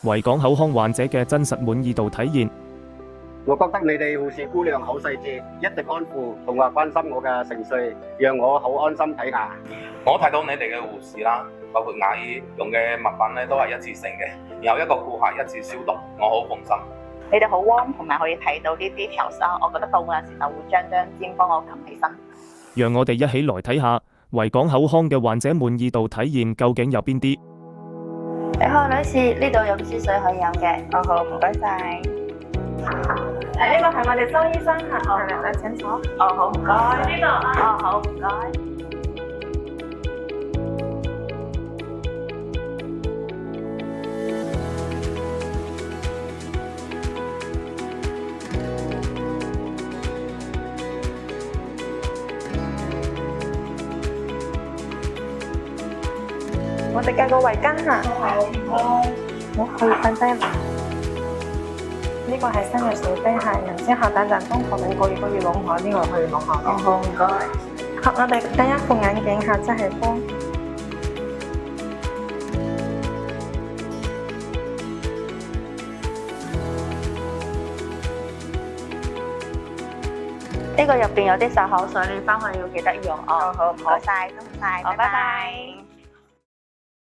維港口腔患者嘅真實滿意度體現。我覺得你哋護士姑娘好細緻，一直安撫同埋關心我嘅情緒，讓我好安心睇牙。我睇到你哋嘅護士啦，包括牙醫用嘅物品咧都係一次性嘅，然後一個顧客一次消毒，我好放心。你哋好 warm， 同埋可以睇到呢啲條傷，我覺得到嗰陣時就會將張氈幫我冚起身。讓我哋一起來睇下維港口腔嘅患者滿意度體現究竟有邊啲。你好，女士，呢度有支水可以飲嘅。哦好，唔該晒。呢個係我哋周醫生嚇，嚟請坐。哦好，唔該。呢度啊。哦好，唔該。我哋計個圍巾嚇。好，可以瞓低啦。呢個係新嘅水杯嚇，然之後等陣當堂你可以攞下呢個可以攞下。哦好，唔該。好，我哋第一副眼鏡嚇，即係幫。呢個入邊有啲漱口水，你翻去要記得用哦。好，唔該晒，多謝晒，好，拜拜。